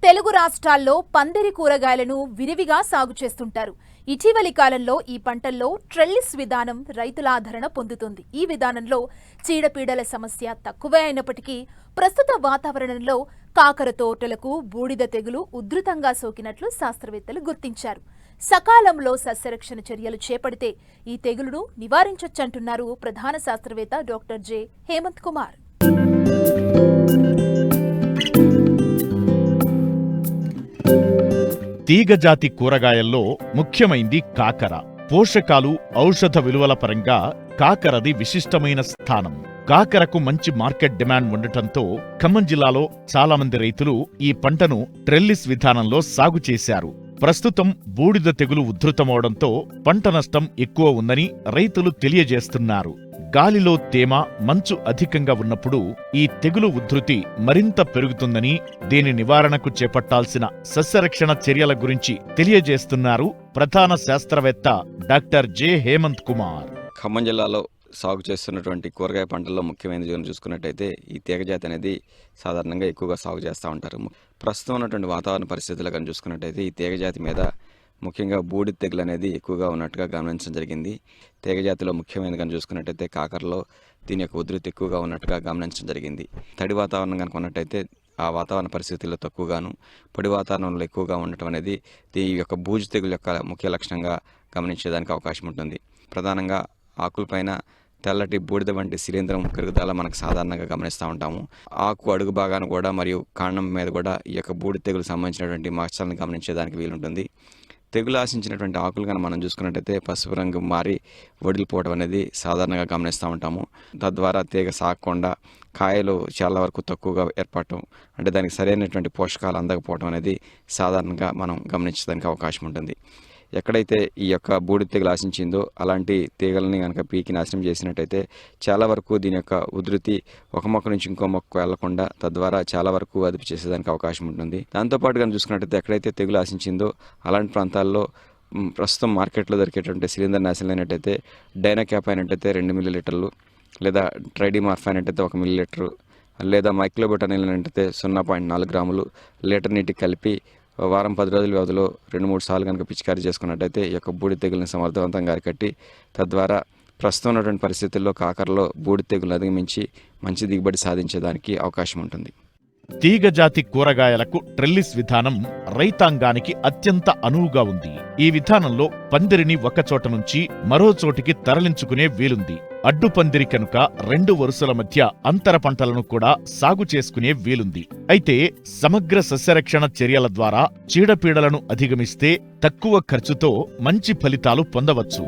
తెలుగు రాష్ట్రాల్లో పందిరి కూరగాయలను విరివిగా సాగు చేస్తుంటారు. ఇటీవలి కాలంలో ఈ పంటల్లో ట్రెల్లిస్ విధానం రైతుల ఆదరణ పొందుతుంది. ఈ విధానంలో చీడపీడల సమస్య తక్కువే అయినప్పటికీ ప్రస్తుత వాతావరణంలో కాకర తోటలకు బూడిద తెగులు ఉధృతంగా సోకినట్లు శాస్త్రవేత్తలు గుర్తించారు. సకాలంలో సస్యరక్షణ చర్యలు చేపడితే ఈ తెగులును నివారించొచ్చంటున్నారు ప్రధాన శాస్త్రవేత్త డాక్టర్ జె హేమంత్ కుమార్. తీగజాతి కూరగాయల్లో ముఖ్యమైంది కాకర. పోషకాలు, ఔషధ విలువల పరంగా కాకరది విశిష్టమైన స్థానం. కాకరకు మంచి మార్కెట్ డిమాండ్ ఉండటంతో ఖమ్మం జిల్లాలో చాలా మంది రైతులు ఈ పంటను ట్రెల్లిస్ విధానంలో సాగు చేశారు. ప్రస్తుతం బూడిద తెగులు ఉధృతమవడంతో పంట నష్టం ఎక్కువ ఉందని రైతులు తెలియజేస్తున్నారు. గాలిలో తేమ, మంచు అధికంగా ఉన్నప్పుడు ఈ తెగులు ఉధృతి మరింత పెరుగుతుందని, దీని నివారణకు చేపట్టాల్సిన సస్యరక్షణ చర్యల గురించి తెలియజేస్తున్నారు ప్రధాన శాస్త్రవేత్త డాక్టర్ జె హేమంత్ కుమార్. ఖమ్మం జిల్లాలో సాగు చేస్తున్నటువంటి కూరగాయ పంటల్లో ముఖ్యమైనది చూసుకున్నట్టయితే ఈ తీగజాతి అనేది సాధారణంగా ఎక్కువగా సాగు చేస్తూ ఉంటారు. ప్రస్తుతం ఉన్నటువంటి వాతావరణ పరిస్థితులు కానీ చూసుకున్నట్టయితే ఈ తీగజాతి మీద ముఖ్యంగా బూడిద తెగులు అనేది ఎక్కువగా ఉన్నట్టుగా గమనించడం జరిగింది. తీగజాతిలో ముఖ్యమైనది కానీ చూసుకున్నట్టయితే కాకరలో దీని యొక్క ఉధృతి ఎక్కువగా ఉన్నట్టుగా గమనించడం జరిగింది. తడి వాతావరణం కనుక ఉన్నట్టయితే ఆ వాతావరణ పరిస్థితుల్లో తక్కువగాను, పొడి వాతావరణంలో ఎక్కువగా ఉండటం అనేది దీని యొక్క బూజు తెగులు యొక్క ముఖ్య లక్షణంగా గమనించేదానికి అవకాశం ఉంటుంది. ప్రధానంగా ఆకులపైన తెల్లటి బూడిద వంటి శిలీంధ్రం పెరుగుదల మనకు సాధారణంగా గమనిస్తూ ఉంటాము. ఆకు అడుగు భాగాన కూడా మరియు కాండం మీద కూడా ఈ యొక్క బూడిద తెగులు సంబంధించినటువంటి మచ్చలను గమనించేదానికి వీలుంటుంది. తెగులు ఆశించినటువంటి ఆకులు కనుక మనం చూసుకున్నట్టయితే పసుపు రంగు మారి వడిలిపోవడం అనేది సాధారణంగా గమనిస్తూ ఉంటాము. తద్వారా తీగ సాగకుండా కాయలు చాలా వరకు తక్కువగా ఏర్పడటం, అంటే దానికి సరైనటువంటి పోషకాలు అందకపోవడం అనేది సాధారణంగా మనం గమనించడానికి అవకాశం ఉంటుంది. ఎక్కడైతే ఈ యొక్క బూడిద తెగులు ఆశించిందో అలాంటి తీగలని కనుక పీకి నాశనం చేసినట్టయితే చాలా వరకు దీని యొక్క ఉధృతి ఒక మొక్క నుంచి ఇంకో మొక్క వెళ్లకుండా తద్వారా చాలా వరకు అదుపు చేసేదానికి అవకాశం ఉంటుంది. దాంతోపాటు కనుక చూసుకున్నట్టయితే ఎక్కడైతే తెగులు ఆశించిందో అలాంటి ప్రాంతాల్లో ప్రస్తుతం మార్కెట్లో దొరికేటువంటి శిలీంద్ర నాశనం అయినట్టయితే డైనాక్యాప్ అయినట్టయితే 2 మిల్లీలీటర్లు, లేదా ట్రైడిమార్ఫ్ అయినట్టయితే 1 మిల్లీలీటరు, లేదా మైక్లోబెటానిల్ అయినట్టయితే 0.4 గ్రాములు లీటర్ నీటికి కలిపి వారం 10 రోజుల వ్యవధిలో 2-3 సార్లు కనుక పిచికారీ చేసుకున్నట్టయితే ఈ యొక్క బూడిద తెగులను సమర్థవంతంగా అరికట్టి తద్వారా ప్రస్తుతం ఉన్నటువంటి పరిస్థితుల్లో కాకరలో బూడిద తెగులు అధిగమించి మంచి దిగుబడి సాధించేదానికి అవకాశం ఉంటుంది. తీగజాతి కూరగాయలకు ట్రెల్లిస్ విధానం రైతాంగానికి అత్యంత అనువుగా ఉంది. ఈ విధానంలో పందిరిని ఒకచోట నుంచి మరో చోటికి తరలించుకునే వీలుంది. అడ్డు పందిరి కనుక 2 వరుసల మధ్య అంతర పంటలను కూడా సాగు చేసుకునే వీలుంది. అయితే సమగ్ర సస్యరక్షణ చర్యల ద్వారా చీడపీడలను అధిగమిస్తే తక్కువ ఖర్చుతో మంచి ఫలితాలు పొందవచ్చు.